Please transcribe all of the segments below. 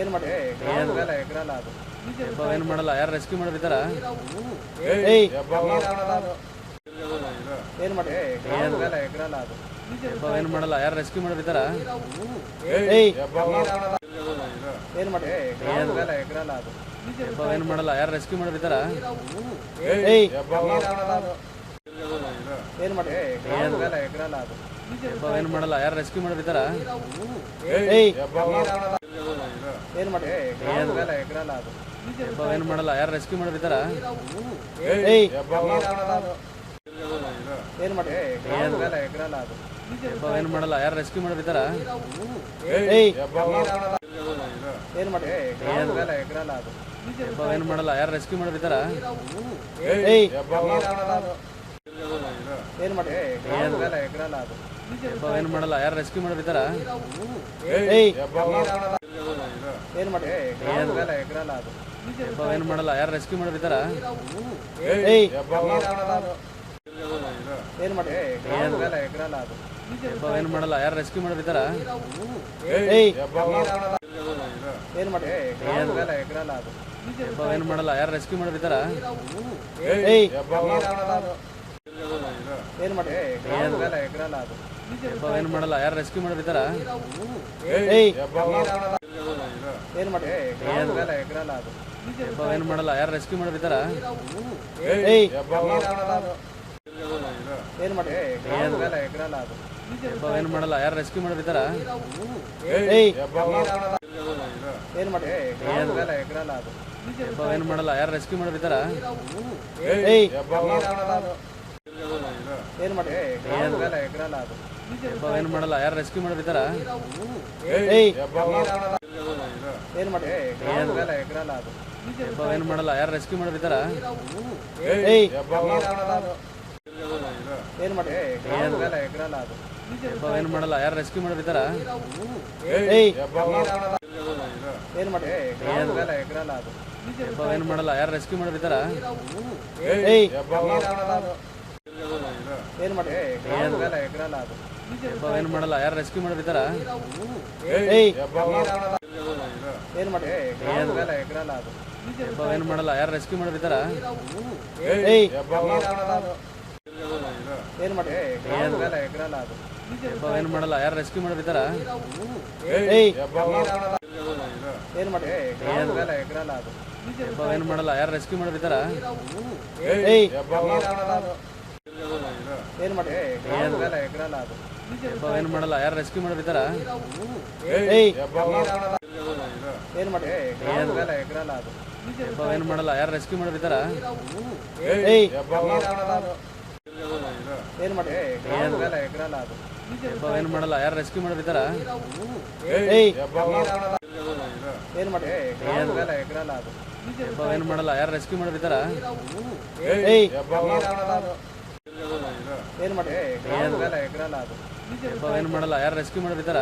ಏನು ಮಾಡಿ ಏನು ಮಾಡಲ್ಲ ಯಾರು ರೆಸ್ಕ್ಯೂ ಮಾಡಿರ್ತಾರ ಏನು ಮಾಡಿ ಏನು ಮಾಡಲ್ಲ ಯಾರು ರೆಸ್ಕ್ಯೂ ಮಾಡಿರ್ತಾರ ಏನು ಮಾಡಿ ಏನು ಮಾಡಲ್ಲ ಯಾರು ರೆಸ್ಕ್ಯೂ ಮಾಡಿರ್ತಾರ ಏನು ಮಾಡಿ ಏನು ಮಾಡಲ್ಲ ಯಾರು ರೆಸ್ಕ್ಯೂ ಮಾಡಿರ್ತಾರ ಏನು ಮಾಡಿ ಏನು ಮಾಡಲ್ಲ ಯಾರು ರೆಸ್ಕ್ಯೂ ಮಾಡಿರ್ತಾರ ಏನು ಮಾಡಿ ಏನು ಮಾಡಲ್ಲ ಯಾರು ರೆಸ್ಕ್ಯೂ ಮಾಡಿರ್ತಾರ ಏನು ಮಾಡಿ ಏನು ಮಾಡಲ್ಲ ಯಾರು ರೆಸ್ಕ್ಯೂ ಮಾಡಿರ್ತಾರ ಏನು ಮಾಡಿ ಏನು ಮಾಡಲ್ಲ ಯಾರು ರೆಸ್ಕ್ಯೂ ಮಾಡಿರ್ತಾರ ಏನು ಮಾಡಿ ಏನು ಮಾಡಲ್ಲ ಯಾರು ರೆಸ್ಕ್ಯೂ ಮಾಡಿರ್ತಾರ ಏನು ಮಾಡಿ ಏನು ಮಾಡಲ್ಲ ಯಾರು ರೆಸ್ಕ್ಯೂ ಮಾಡಿರ್ತಾರ ಏನು ಮಾಡಿ ಏನು ಮಾಡಲ್ಲ ಯಾರು ರೆಸ್ಕ್ಯೂ ಮಾಡಿರ್ತಾರ ಏನು ಮಾಡಿ ಏನು ಮಾಡಲ್ಲ ಯಾರು ರೆಸ್ಕ್ಯೂ ಮಾಡಿರ್ತಾರ ಏನು ಮಾಡಿ ಏನು ಮಾಡಲ್ಲ ಯಾರು ರೆಸ್ಕ್ಯೂ ಮಾಡಿರ್ತಾರ ಏನು ಮಾಡಿ ಏನು ಮಾಡಲ್ಲ ಯಾರು ರೆಸ್ಕ್ಯೂ ಮಾಡಿರ್ತಾರ ಏನು ಮಾಡಿ ಏನು ಮಾಡಲ್ಲ ಯಾರು ರೆಸ್ಕ್ಯೂ ಮಾಡಿರ್ತಾರ ಏನು ಮಾಡಿ ಏನು ಮಾಡಲ್ಲ ಯಾರು ರೆಸ್ಕ್ಯೂ ಮಾಡಿರ್ತಾರ ಏನು ಮಾಡಿ ಏನು ಮಾಡಲ್ಲ ಯಾರು ರೆಸ್ಕ್ಯೂ ಮಾಡಿರ್ತಾರ ಏನು ಮಾಡಿ ಏನು ಮಾಡಲ್ಲ ಯಾರು ರೆಸ್ಕ್ಯೂ ಮಾಡಿರ್ತಾರ ಏನು ಮಾಡಿ ಏನು ಮಾಡಲ್ಲ ಯಾರು ರೆಸ್ಕ್ಯೂ ಮಾಡಿರ್ತಾರ ಏನು ಮಾಡಿ ಏನು ಮಾಡಲ್ಲ ಯಾರು ರೆಸ್ಕ್ಯೂ ಮಾಡಿರ್ತಾರ ಏನು ಮಾಡಿ ಏನು ಮಾಡಲ್ಲ ಯಾರು ರೆಸ್ಕ್ಯೂ ಮಾಡಿರ್ತಾರ ಏನು ಮಾಡಿ ಏನು ಮಾಡಲ್ಲ ಯಾರು ರೆಸ್ಕ್ಯೂ ಮಾಡಿರ್ತಾರ ಏನು ಮಾಡಿ ಏನು ಮಾಡಲ್ಲ ಯಾರು ರೆಸ್ಕ್ಯೂ ಮಾಡಿರ್ತಾರ ಏನು ಮಾಡಿ ಏನು ಮಾಡಲ್ಲ ಯಾರು ರೆಸ್ಕ್ಯೂ ಮಾಡಿರ್ತಾರ ಏನು ಮಾಡಿ ಏನು ಮಾಡಲ್ಲ ಯಾರು ರೆಸ್ಕ್ಯೂ ಮಾಡಿರ್ತಾರ ಏನು ಮಾಡಿ ಏನು ಮಾಡಲ್ಲ ಯಾರು ರೆಸ್ಕ್ಯೂ ಮಾಡಿರ್ತಾರ ಏನು ಮಾಡಿ ಏನು ಮಾಡಲ್ಲ ಯಾರು ರೆಸ್ಕ್ಯೂ ಮಾಡಿರ್ತಾರ ಏನು ಮಾಡಿ ಏನು ಮಾಡಲ್ಲ ಯಾರು ರೆಸ್ಕ್ಯೂ ಮಾಡಿರ್ತಾರ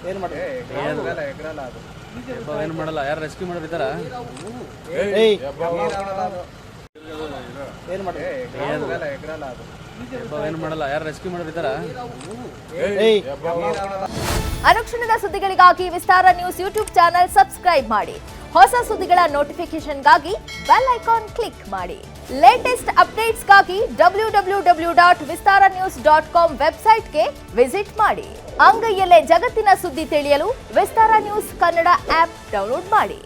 ಏನು ಮಾಡಿ ಏನು ಮಾಡಲ್ಲ ಯಾರು ರೆಸ್ಕ್ಯೂ ಮಾಡಿರ್ತಾರ ಏನು ಮಾಡಿ ಏನು ಮಾಡಲ್ಲ ಯಾರು ರೆಸ್ಕ್ಯೂ ಮಾಡಿರ್ತಾರ ಅನುಕ್ಷಣದ ಸುದ್ದಿಗಳಿಗಾಗಿ ವಿಸ್ತಾರ ನ್ಯೂಸ್ ಯೂಟ್ಯೂಬ್ ಚಾನೆಲ್ ಸಬ್ಸ್ಕ್ರೈಬ್ ಮಾಡಿ. ಹೊಸ ಸುದ್ದಿಗಳ ನೋಟಿಫಿಕೇಶನ್ಗಾಗಿ ಬೆಲ್ ಐಕಾನ್ ಕ್ಲಿಕ್ ಮಾಡಿ. ಲೇಟೆಸ್ಟ್ ಅಪ್ಡೇಟ್ಸ್ಗಾಗಿ www.vistaranews.com ವೆಬ್ಸೈಟ್ಗೆ ವಿಸಿಟ್ ಮಾಡಿ. ಅಂಗೈಯಲ್ಲೇ ಜಗತ್ತಿನ ಸುದ್ದಿ ತಿಳಿಯಲು ವಿಸ್ತಾರ ನ್ಯೂಸ್ ಕನ್ನಡ ಆಪ್ ಡೌನ್ಲೋಡ್ ಮಾಡಿ.